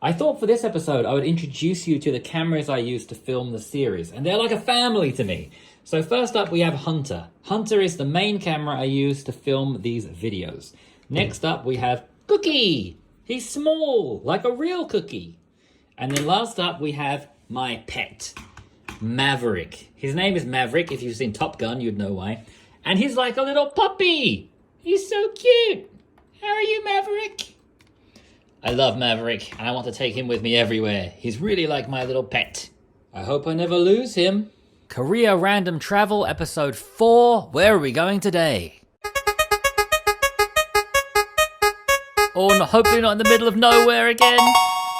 I thought for this episode I would introduce you to the cameras I use to film the series, and they're like a family to me. So first up we have Hunter. Hunter is the main camera I use to film these videos. Next up we have Cookie. He's small, like a real cookie. And then last up we have my pet, Maverick. His name is Maverick. If you've seen Top Gun, you'd know why. And he's like a little puppy. He's so cute. How are you, Maverick? I love Maverick, and I want to take him with me everywhere. He's really like my little pet. I hope I never lose him. Korea Random Travel, Episode 4. Where are we going today? Oh, no, hopefully not in the middle of nowhere again.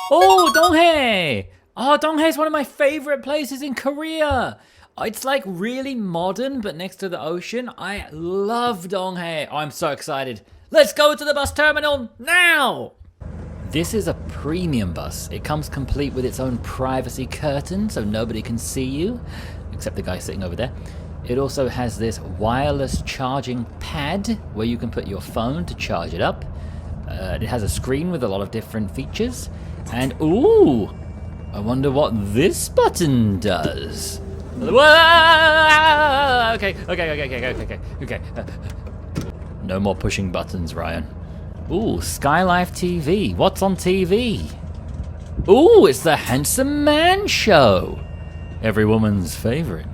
Oh, Donghae. Oh, Donghae is one of my favorite places in Korea. It's like really modern, but next to the ocean. I love Donghae. Oh, I'm so excited. Let's go to the bus terminal now. This is a premium bus. It comes complete with its own privacy curtain, so nobody can see you, except the guy sitting over there. It also has this wireless charging pad where you can put your phone to charge it up. It has a screen with a lot of different features. And ooh, I wonder what this button does. Whoa! Okay. No more pushing buttons, Ryan. Ooh, Skylife TV. What's on TV? Ooh, it's the Handsome Man Show. Every woman's favorite.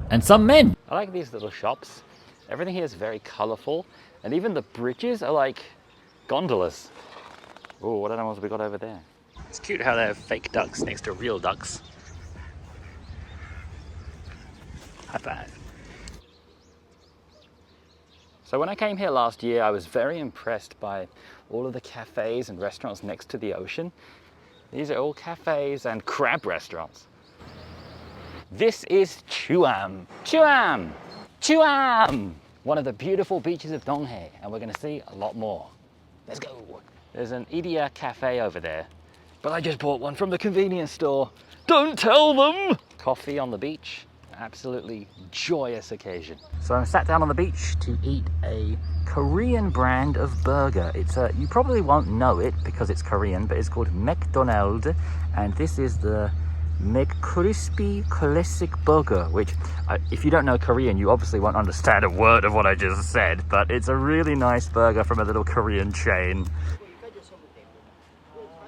And some men. I like these little shops. Everything here is very colorful. And even the bridges are like gondolas. Ooh, what animals have we got over there? It's cute how they have fake ducks next to real ducks. High five. So when I came here last year, I was very impressed by all of the cafes and restaurants next to the ocean. These are all cafes and crab restaurants. This is Chuam. Chuam! One of the beautiful beaches of Donghae, and we're gonna see a lot more. Let's go. There's an Idia cafe over there, but I just bought one from the convenience store. Don't tell them! Coffee on the beach. Absolutely joyous occasion. So I'm sat down on the beach to eat a Korean brand of burger. It's you probably won't know it because it's Korean, but it's called McDonald's, and this is the McCrispy Classic Burger, which if you don't know Korean, you obviously won't understand a word of what I just said, but it's a really nice burger from a little Korean chain.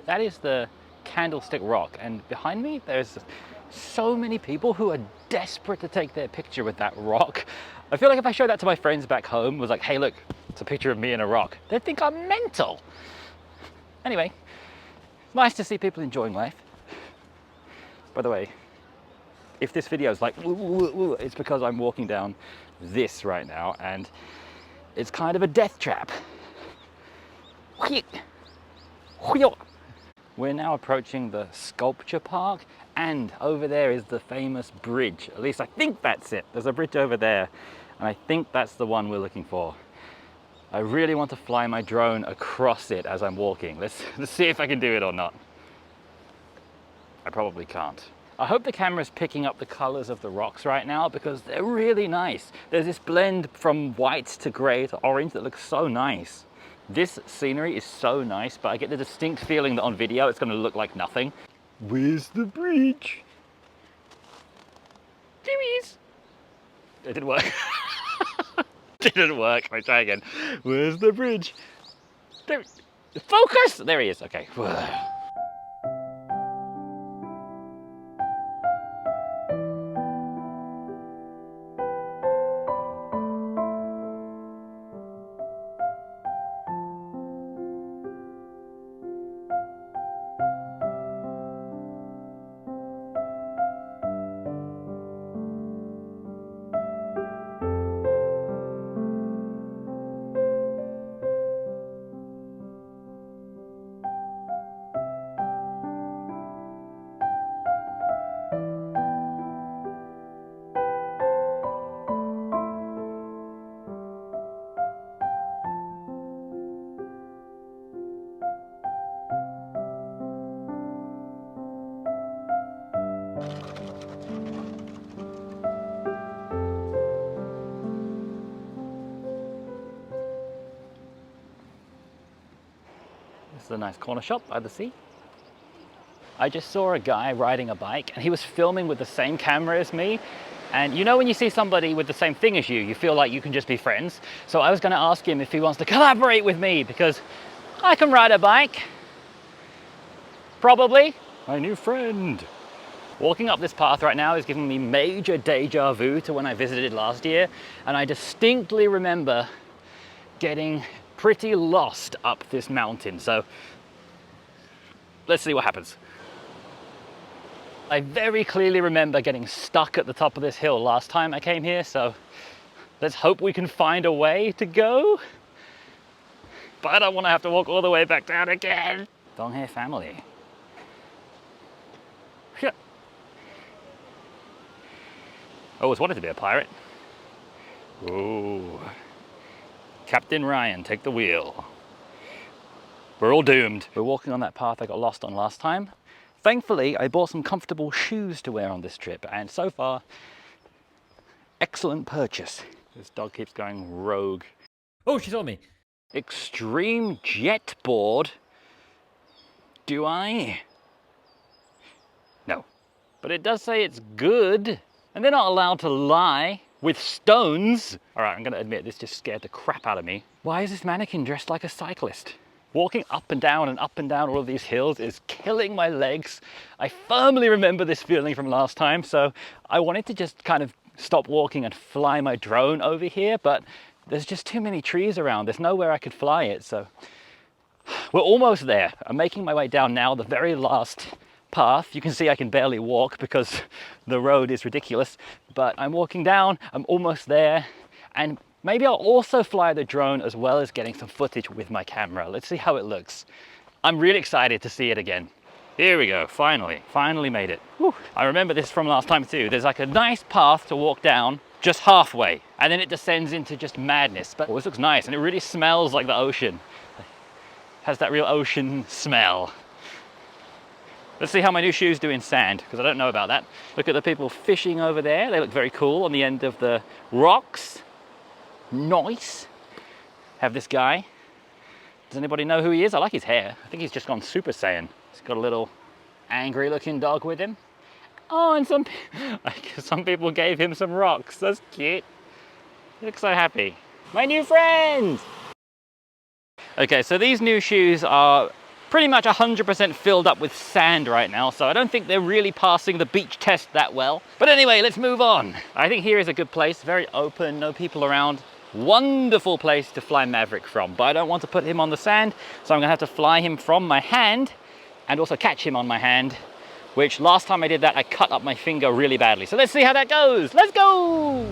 That is the Candlestick rock, and behind me there's so many people who are desperate to take their picture with that rock. I feel like if I showed that to my friends back home, was like, hey look, it's a picture of me and a rock, they'd think I'm mental. Anyway, nice to see people enjoying life. By the way, if this video is like, it's because I'm walking down this right now, and it's kind of a death trap. We're now approaching the sculpture park, and over there is the famous bridge. At least I think that's it. There's a bridge over there, and I think that's the one we're looking for. I really want to fly my drone across it as I'm walking. Let's see if I can do it or not. I probably can't. I hope the camera's picking up the colors of the rocks right now because they're really nice. There's this blend from white to gray to orange that looks so nice. This scenery is so nice, but I get the distinct feeling that on video it's going to look like nothing. Where's the bridge? There he is. It didn't work. Didn't work. I'll try again. Where's the bridge? There. Focus! There he is. Okay. This is a nice corner shop by the sea. I just saw a guy riding a bike and he was filming with the same camera as me. And you know when you see somebody with the same thing as you feel like you can just be friends. So I was going to ask him if he wants to collaborate with me because I can ride a bike. Probably. My new friend. Walking up this path right now is giving me major deja vu to when I visited last year. And I distinctly remember getting pretty lost up this mountain. So let's see what happens. I very clearly remember getting stuck at the top of this hill last time I came here, so let's hope we can find a way to go. But I don't want to have to walk all the way back down again. Donghae family. Always wanted to be a pirate. Ooh. Captain Ryan, take the wheel. We're all doomed. We're walking on that path I got lost on last time. Thankfully, I bought some comfortable shoes to wear on this trip, and so far, excellent purchase. This dog keeps going rogue. Oh, she saw me. Extreme jet board? Do I? No. But it does say it's good, and they're not allowed to lie with stones. All right, I'm gonna admit, this just scared the crap out of me. Why is this mannequin dressed like a cyclist? Walking up and down all of these hills is killing my legs. I firmly remember this feeling from last time, so I wanted to just kind of stop walking and fly my drone over here, but there's just too many trees around. There's nowhere I could fly it, so we're almost there. I'm making my way down now, the very last path. You can see I can barely walk because the road is ridiculous, but I'm walking down, I'm almost there, and maybe I'll also fly the drone as well as getting some footage with my camera. Let's see how it looks. I'm really excited to see it again. Here we go, finally made it. Whew. I remember this from last time too. There's like a nice path to walk down just halfway, and then it descends into just madness. But this looks nice, and it really smells like the ocean. It has that real ocean smell. Let's see how my new shoes do in sand, because I don't know about that. Look at the people fishing over there. They look very cool on the end of the rocks. Nice. Have this guy. Does anybody know who he is? I like his hair. I think he's just gone Super Saiyan. He's got a little angry looking dog with him. Oh, and some people gave him some rocks. That's cute. He looks so happy. My new friend! Okay, so these new shoes are pretty much 100% filled up with sand right now, so I don't think they're really passing the beach test that well. But anyway, let's move on. I think here is a good place, very open, no people around. Wonderful place to fly Maverick from, but I don't want to put him on the sand, so I'm gonna have to fly him from my hand and also catch him on my hand, which last time I did that, I cut up my finger really badly. So let's see how that goes. Let's go!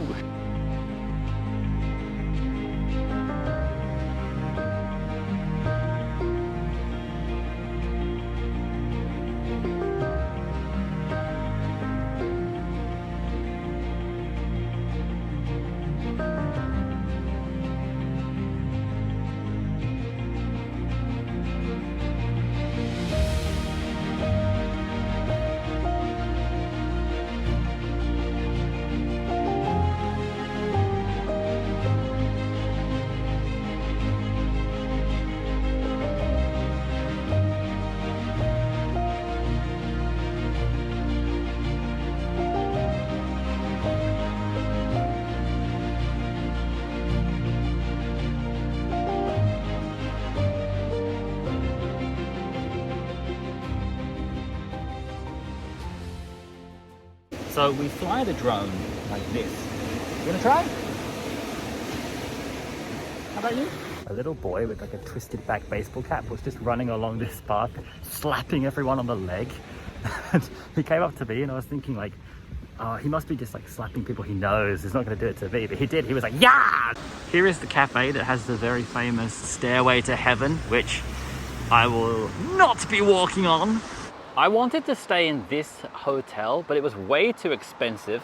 So we fly the drone like this. You wanna try? How about you? A little boy with like a twisted back baseball cap was just running along this path, slapping everyone on the leg. And he came up to me and I was thinking like, oh, he must be just like slapping people he knows. He's not gonna do it to me, but he did. He was like, yeah! Here is the cafe that has the very famous stairway to heaven, which I will not be walking on. I wanted to stay in this hotel, but it was way too expensive.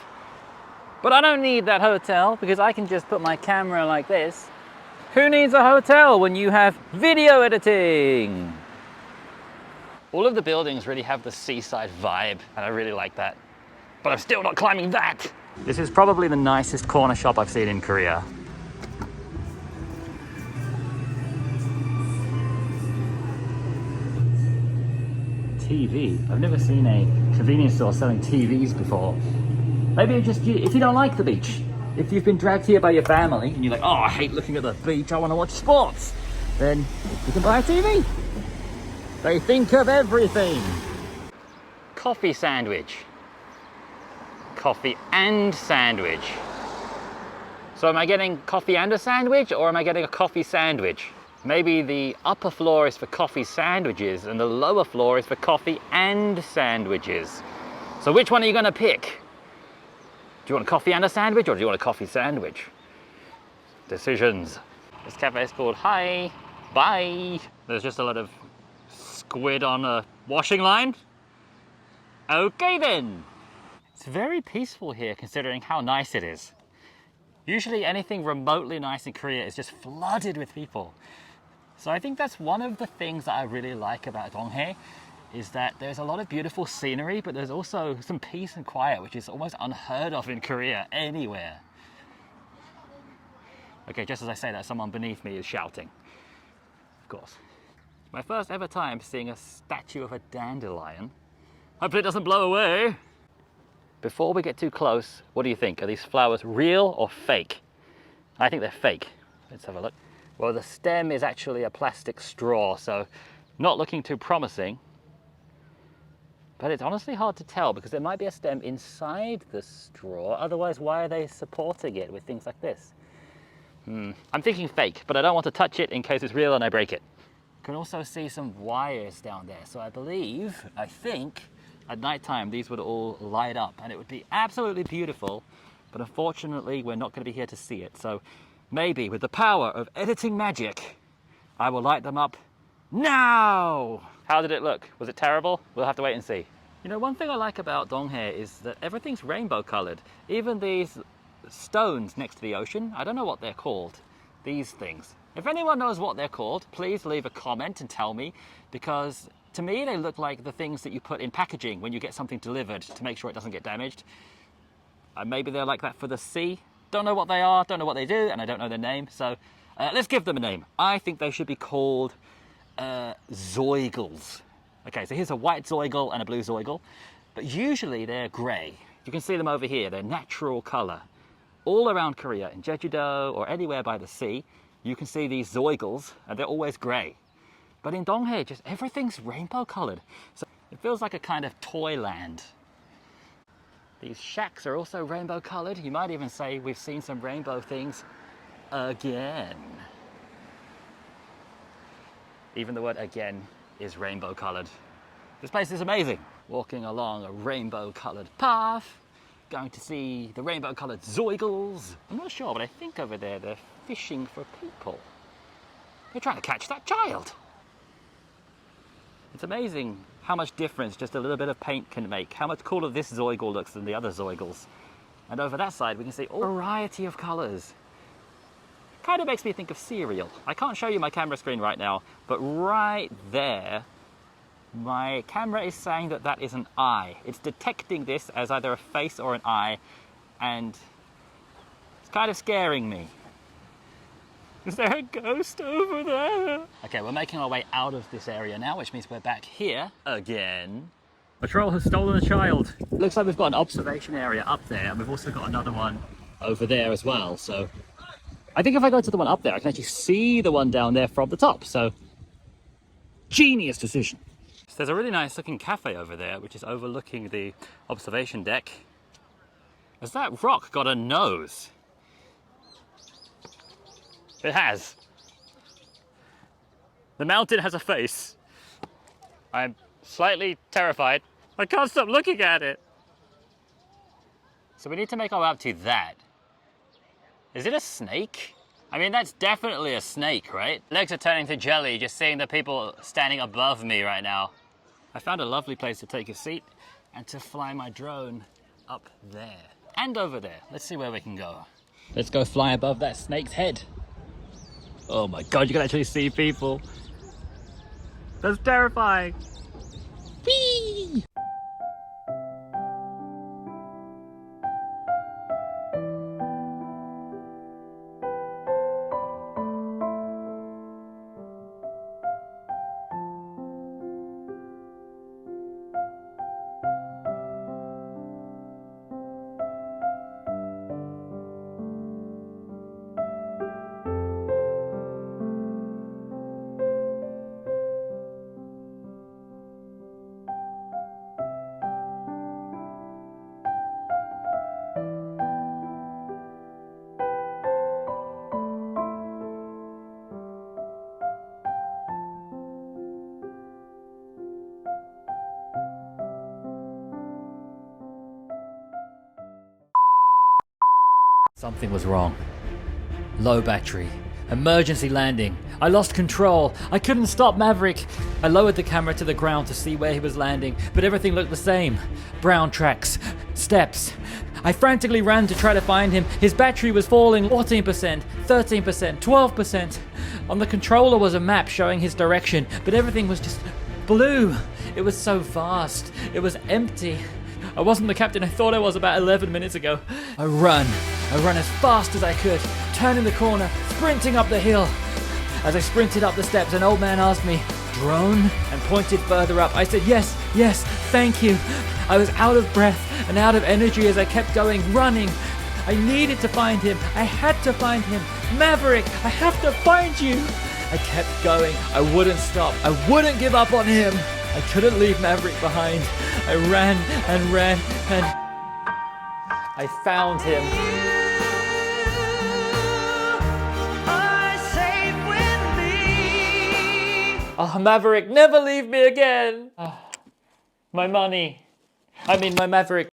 But I don't need that hotel because I can just put my camera like this. Who needs a hotel when you have video editing? All of the buildings really have the seaside vibe, and I really like that. But I'm still not climbing that. This is probably the nicest corner shop I've seen in Korea. TV. I've never seen a convenience store selling TVs before. Maybe it's just if you don't like the beach, if you've been dragged here by your family and you're like, oh, I hate looking at the beach, I want to watch sports, then you can buy a TV. They think of everything. Coffee sandwich. Coffee and sandwich. So am I getting coffee and a sandwich, or am I getting a coffee sandwich? Maybe the upper floor is for coffee sandwiches and the lower floor is for coffee and sandwiches. So which one are you going to pick? Do you want a coffee and a sandwich, or do you want a coffee sandwich? Decisions. This cafe is called Hi, Bye. There's just a lot of squid on a washing line. Okay then. It's very peaceful here considering how nice it is. Usually anything remotely nice in Korea is just flooded with people. So I think that's one of the things that I really like about Donghae, is that there's a lot of beautiful scenery, but there's also some peace and quiet, which is almost unheard of in Korea anywhere. Okay, just as I say that, someone beneath me is shouting. Of course. My first ever time seeing a statue of a dandelion. Hopefully it doesn't blow away. Before we get too close, what do you think? Are these flowers real or fake? I think they're fake. Let's have a look. Well, the stem is actually a plastic straw, so not looking too promising. But it's honestly hard to tell because there might be a stem inside the straw. Otherwise, why are they supporting it with things like this? I'm thinking fake, but I don't want to touch it in case it's real and I break it. You can also see some wires down there. So I think, at night time, these would all light up and it would be absolutely beautiful. But unfortunately, we're not going to be here to see it. So maybe with the power of editing magic, I will light them up now. How did it look? Was it terrible? We'll have to wait and see. You know, one thing I like about Donghae is that everything's rainbow colored. Even these stones next to the ocean, I don't know what they're called. These things. If anyone knows what they're called, please leave a comment and tell me, because to me they look like the things that you put in packaging when you get something delivered to make sure it doesn't get damaged. Maybe they're like that for the sea. Don't know what they are, don't know what they do, and I don't know their name. So let's give them a name. I think they should be called zoigles. Okay, so here's a white zoigle and a blue zoigle, but usually they're grey. You can see them over here, they're natural colour. All around Korea, in Jeju-do or anywhere by the sea, you can see these zoigles and they're always grey. But in Donghae, just everything's rainbow coloured. So it feels like a kind of toy land. These shacks are also rainbow coloured. You might even say we've seen some rainbow things again. Even the word again is rainbow coloured. This place is amazing. Walking along a rainbow coloured path, going to see the rainbow coloured zoigles. I'm not sure, but I think over there they're fishing for people. They're trying to catch that child. It's amazing how much difference just a little bit of paint can make. How much cooler this zoigle looks than the other zoigles. And over that side we can see a variety of colours. Kind of makes me think of cereal. I can't show you my camera screen right now, but right there, my camera is saying that that is an eye. It's detecting this as either a face or an eye, and it's kind of scaring me. Is there a ghost over there? Okay, we're making our way out of this area now, which means we're back here again. A troll has stolen a child. Looks like we've got an observation area up there, and we've also got another one over there as well. So I think if I go to the one up there, I can actually see the one down there from the top. So, genius decision. So there's a really nice looking cafe over there, which is overlooking the observation deck. Has that rock got a nose? It has. The mountain has a face. I'm slightly terrified. I can't stop looking at it. So we need to make our way up to that. Is it a snake? I mean, that's definitely a snake, right? Legs are turning to jelly just seeing the people standing above me right now. I found a lovely place to take a seat and to fly my drone up there and over there. Let's see where we can go. Let's go fly above that snake's head. Oh my God, you can actually see people. That's terrifying. Whee! Something was wrong. Low battery. Emergency landing. I lost control. I couldn't stop Maverick. I lowered the camera to the ground to see where he was landing, but everything looked the same. Brown tracks. Steps. I frantically ran to try to find him. His battery was falling 14%, 13%, 12%. On the controller was a map showing his direction, but everything was just blue. It was so fast. It was empty. I wasn't the captain I thought I was about 11 minutes ago. I run as fast as I could, turning the corner, sprinting up the hill. As I sprinted up the steps, an old man asked me, "Drone?" and pointed further up. I said, yes, thank you. I was out of breath and out of energy as I kept going, running. I needed to find him. I had to find him. Maverick, I have to find you. I kept going. I wouldn't stop. I wouldn't give up on him. I couldn't leave Maverick behind. I ran and ran and I found him. Oh, Maverick, never leave me again. My money. I mean, my Maverick.